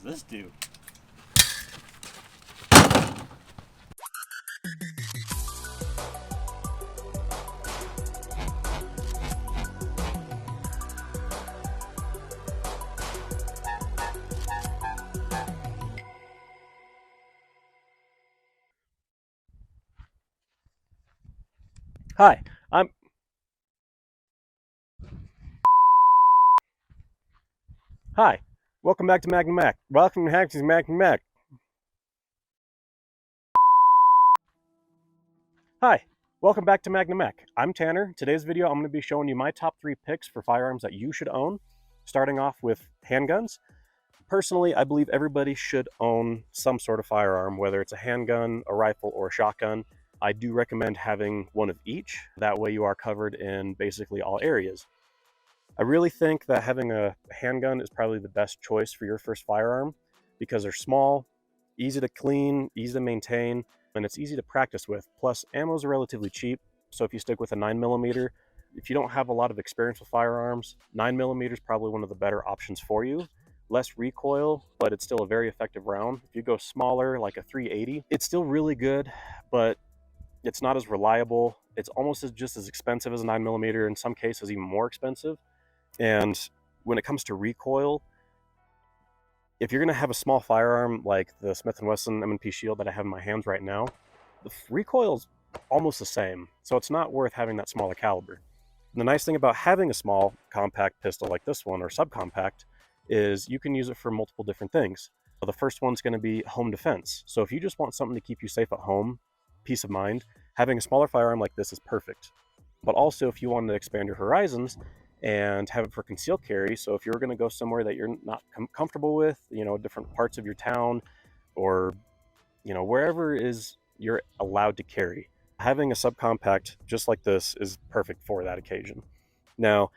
does this do? Hi, I'm... Hi, welcome back to Magnum Mac. Welcome back to Magnum Mac. Hi, welcome back to Magnum Mac. I'm Tanner. Today's video, I'm going to be showing you my top 3 picks for firearms that you should own, starting off with handguns. Personally, I believe everybody should own some sort of firearm, whether it's a handgun, a rifle, or a shotgun. I do recommend having one of each. That way you are covered in basically all areas. I really think that having a handgun is probably the best choice for your first firearm because they're small, easy to clean, easy to maintain, and it's easy to practice with. Plus, ammos are relatively cheap, so if you stick with a 9mm, if you don't have a lot of experience with firearms, 9mm is probably one of the better options for you. Less recoil, but it's still a very effective round. If you go smaller, like a 380, it's still really good, but it's not as reliable. It's almost just as expensive as a 9mm, in some cases even more expensive. And when it comes to recoil, if you're going to have a small firearm like the Smith & Wesson M&P Shield that I have in my hands right now, the recoil is almost the same, so it's not worth having that smaller caliber. And the nice thing about having a small compact pistol like this one, or subcompact, is you can use it for multiple different things. So the first one's going to be home defense. So if you just want something to keep you safe at home, peace of mind, having a smaller firearm like this is perfect. But also if you want to expand your horizons and have it for concealed carry, so if you're going to go somewhere that you're not comfortable with, different parts of your town, or wherever is you're allowed to carry, having a subcompact just like this is perfect for that occasion. Now,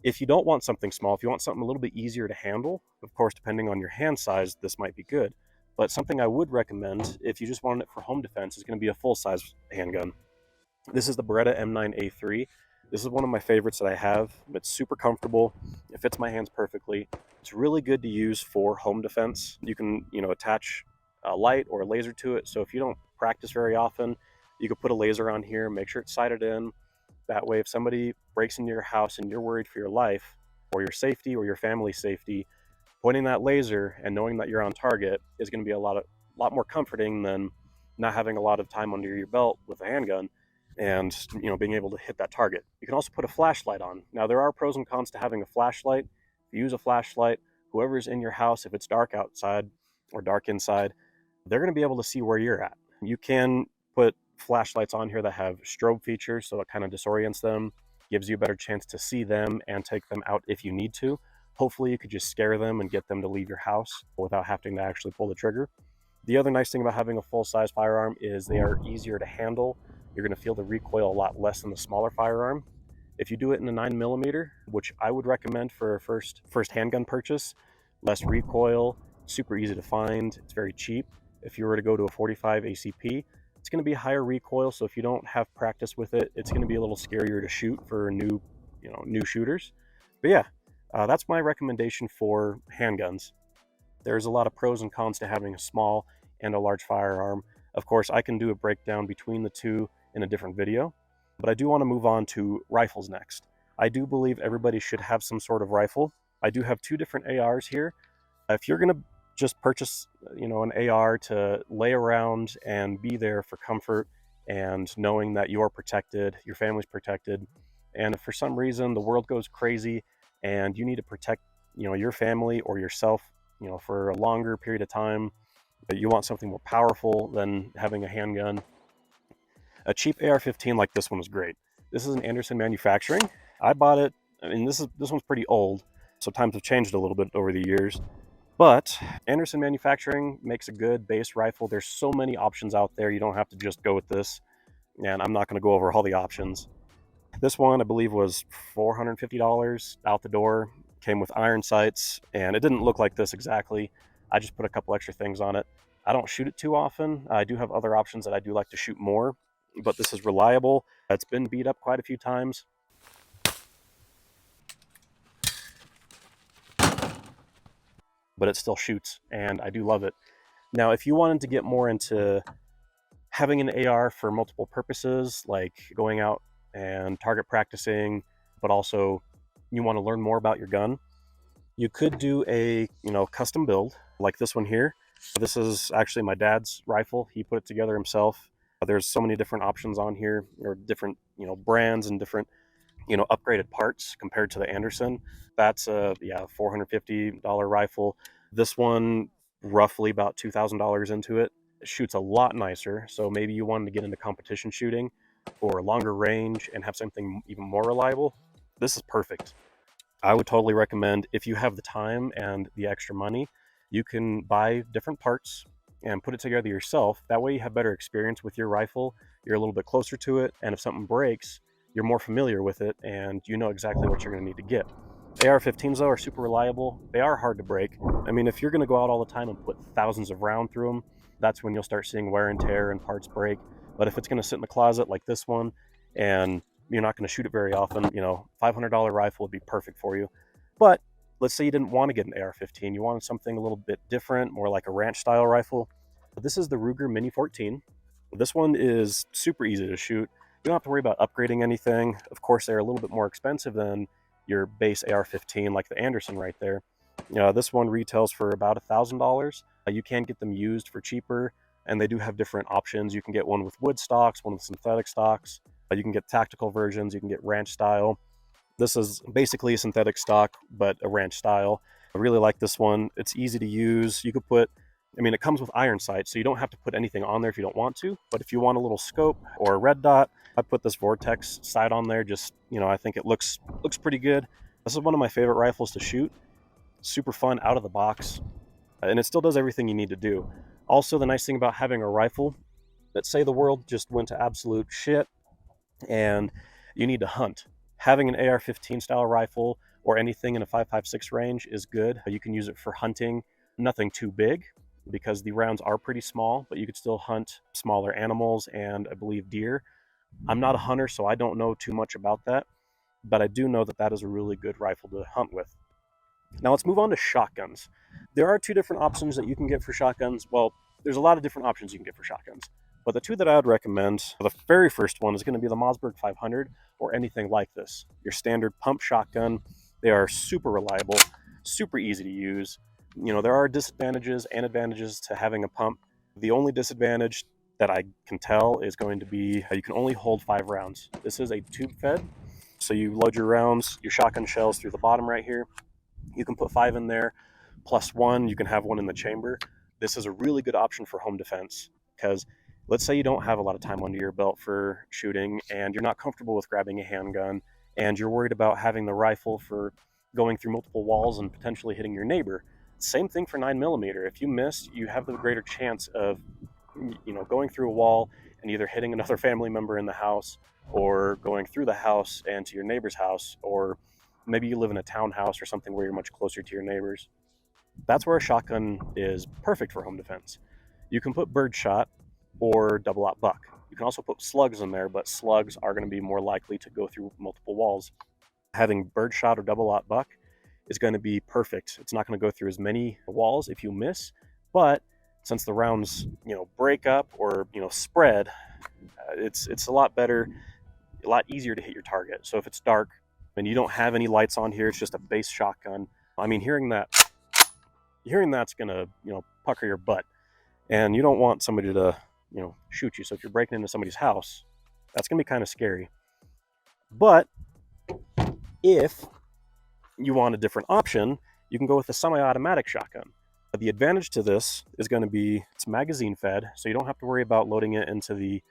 if you don't want something small, if you want something a little bit easier to handle, of course, depending on your hand size, this might be good. But something I would recommend if you just want it for home defense is going to be a full-size handgun. This is the Beretta M9A3. This is one of my favorites that I have. It's super comfortable. It fits my hands perfectly. It's really good to use for home defense. You can, attach a light or a laser to it. So if you don't practice very often, you could put a laser on here, make sure it's sighted in. That way, if somebody breaks into your house and you're worried for your life or your safety or your family's safety, pointing that laser and knowing that you're on target is going to be a lot more comforting than not having a lot of time under your belt with a handgun and being able to hit that target. You can also put a flashlight on. Now, there are pros and cons to having a flashlight. If you use a flashlight, whoever's in your house, if it's dark outside or dark inside, they're going to be able to see where you're at. You can put flashlights on here that have strobe features, so it kind of disorients them, gives you a better chance to see them and take them out if you need to. Hopefully you could just scare them and get them to leave your house without having to actually pull the trigger. The other nice thing about having a full-size firearm is they are easier to handle. You're going to feel the recoil a lot less than the smaller firearm. If you do it in a 9mm, which I would recommend for a first handgun purchase, less recoil, super easy to find, it's very cheap. If you were to go to a 45 ACP, it's going to be higher recoil, so if you don't have practice with it, it's going to be a little scarier to shoot for new shooters. But yeah, that's my recommendation for handguns. There's a lot of pros and cons to having a small and a large firearm. Of course, I can do a breakdown between the two in a different video, but I do want to move on to rifles next. I do believe everybody should have some sort of rifle. I do have 2 different ARs here. If you're going to just purchase, an AR to lay around and be there for comfort and knowing that you're protected, your family's protected, and if for some reason the world goes crazy and you need to protect, your family or yourself, for a longer period of time, but you want something more powerful than having a handgun, a cheap AR-15 like this one is great. This is an Anderson manufacturing. I bought it. I mean, this one's pretty old, so times have changed a little bit over the years. But Anderson Manufacturing makes a good base rifle. There's so many options out there. You don't have to just go with this. And I'm not going to go over all the options. This one, I believe, was $450 out the door. Came with iron sights, and it didn't look like this exactly. I just put a couple extra things on it. I don't shoot it too often. I do have other options that I do like to shoot more, but this is reliable. It's been beat up quite a few times. but it still shoots, and I do love it. Now, if you wanted to get more into having an AR for multiple purposes, like going out and target practicing, but also you want to learn more about your gun, you could do a custom build like this one here. This is actually my dad's rifle. He put it together himself. There's so many different options on here, or different brands and different upgraded parts compared to the Anderson. That's a $450 rifle. This one roughly about $2,000 into it. It shoots a lot nicer. So maybe you wanted to get into competition shooting or longer range and have something even more reliable. This is perfect. I would totally recommend, if you have the time and the extra money, you can buy different parts and put it together yourself. That way you have better experience with your rifle. You're a little bit closer to it, and if something breaks, you're more familiar with it and you know exactly what you're going to need to get. AR-15s though are super reliable. They are hard to break. I mean, if you're going to go out all the time and put thousands of rounds through them, that's when you'll start seeing wear and tear and parts break. But if it's going to sit in the closet like this one, and you're not going to shoot it very often, $500 rifle would be perfect for you. But let's say you didn't want to get an AR-15, you wanted something a little bit different, more like a ranch style rifle. This is the Ruger Mini 14. This one is super easy to shoot. You don't have to worry about upgrading anything. Of course, they're a little bit more expensive than your base AR-15, like the Anderson right there. This one retails for about $1,000. You can get them used for cheaper, and they do have different options. You can get one with wood stocks, one with synthetic stocks. You can get tactical versions. You can get ranch style. This is basically a synthetic stock, but a ranch style. I really like this one. It's easy to use. You could put, it comes with iron sights, so you don't have to put anything on there if you don't want to. But if you want a little scope or a red dot, I put this Vortex sight on there. Just, I think it looks pretty good. This is one of my favorite rifles to shoot. Super fun out of the box, and it still does everything you need to do. Also, the nice thing about having a rifle, let's say the world just went to absolute shit and you need to hunt. Having an AR-15 style rifle or anything in a 5.56 range is good. You can use it for hunting. Nothing too big because the rounds are pretty small, but you could still hunt smaller animals and I believe deer. I'm not a hunter, so I don't know too much about that, but I do know that that is a really good rifle to hunt with. Now let's move on to shotguns. There are two different options that you can get for shotguns. Well, there's a lot of different options you can get for shotguns, but the two that I would recommend, the very first one is going to be the Mossberg 500 or anything like this. Your standard pump shotgun. They are super reliable, super easy to use. There are disadvantages and advantages to having a pump. The only disadvantage that I can tell is going to be you can only hold 5 rounds. This is a tube fed, so you load your rounds, your shotgun shells through the bottom right here. You can put 5 in there, plus 1. You can have 1 in the chamber. This is a really good option for home defense because let's say you don't have a lot of time under your belt for shooting and you're not comfortable with grabbing a handgun and you're worried about having the rifle for going through multiple walls and potentially hitting your neighbor. Same thing for 9mm. If you miss, you have the greater chance of going through a wall and either hitting another family member in the house or going through the house and to your neighbor's house, or maybe you live in a townhouse or something where you're much closer to your neighbors. That's where a shotgun is perfect for home defense. You can put birdshot or double-aught buck. You can also put slugs in there, but slugs are going to be more likely to go through multiple walls. Having birdshot or double-aught buck is going to be perfect. It's not going to go through as many walls if you miss, but since the rounds break up or spread, it's a lot better, a lot easier to hit your target. So if it's dark and you don't have any lights on here, it's just a base shotgun. Hearing that's gonna pucker your butt, and you don't want somebody to shoot you. So if you're breaking into somebody's house, that's gonna be kind of scary. But if you want a different option, you can go with a semi-automatic shotgun. The advantage to this is going to be it's magazine fed, so you don't have to worry about loading it into the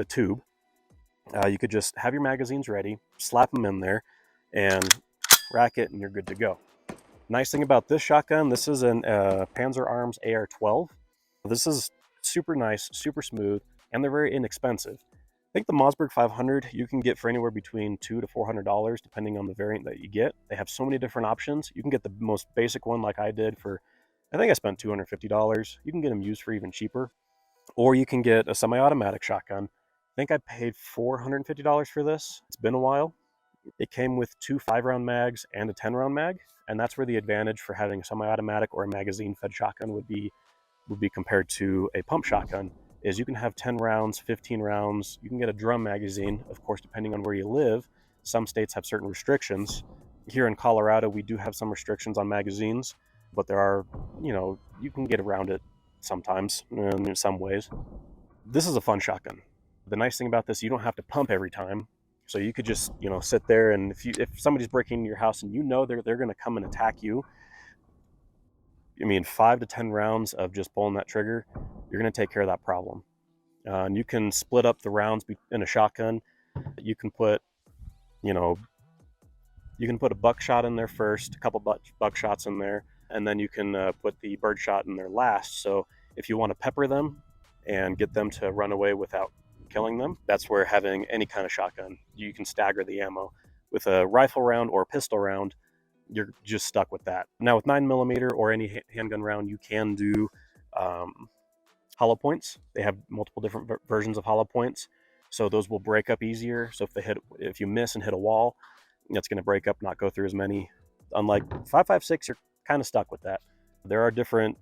tube. You could just have your magazines ready, slap them in there, and rack it, and you're good to go. Nice thing about this shotgun, this is an Panzer Arms AR-12. This is super nice, super smooth, and they're very inexpensive. I think the Mossberg 500 you can get for anywhere between $200 to $400 depending on the variant that you get. They have so many different options. You can get the most basic one like I did for, I think I spent $250. You can get them used for even cheaper. Or you can get a semi-automatic shotgun. I think I paid $450 for this. It's been a while. It came with 2 5-round mags and a 10-round mag, and that's where the advantage for having a semi-automatic or a magazine-fed shotgun would be compared to a pump shotgun. Is you can have 10 rounds, 15 rounds. You can get a drum magazine, of course, depending on where you live. Some states have certain restrictions. Here in Colorado, we do have some restrictions on magazines, but there are, you can get around it sometimes in some ways. This is a fun shotgun. The nice thing about this, you don't have to pump every time. So you could just, sit there, and if somebody's breaking into your house and they're going to come and attack you, 5 to 10 rounds of just pulling that trigger, you're going to take care of that problem. And you can split up the rounds in a shotgun. You can put, a buckshot in there first, a couple buckshots in there, and then you can put the birdshot in there last. So if you want to pepper them and get them to run away without killing them, that's where having any kind of shotgun, you can stagger the ammo. With a rifle round or a pistol round, you're just stuck with that. Now with 9mm or any handgun round, you can do hollow points. They have multiple different versions of hollow points, so those will break up easier. So if you miss and hit a wall, it's going to break up, not go through as many. Unlike 5.56, you're kind of stuck with that. There are different,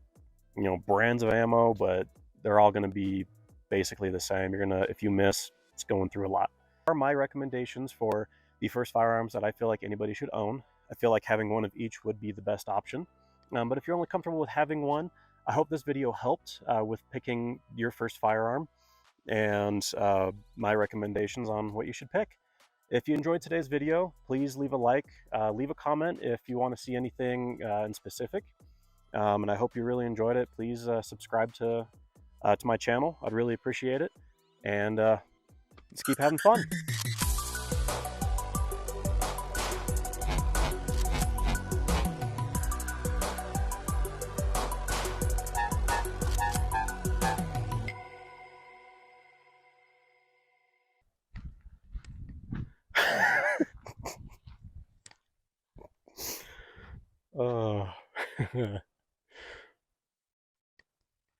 brands of ammo, but they're all going to be basically the same. If you miss, it's going through a lot. Are my recommendations for the first firearms that I feel like anybody should own. I feel like having one of each would be the best option. But if you're only comfortable with having one, I hope this video helped with picking your first firearm and my recommendations on what you should pick. If you enjoyed today's video, please leave a like, leave a comment if you want to see anything in specific. And I hope you really enjoyed it. Please subscribe to my channel. I'd really appreciate it. And let's keep having fun. Oh.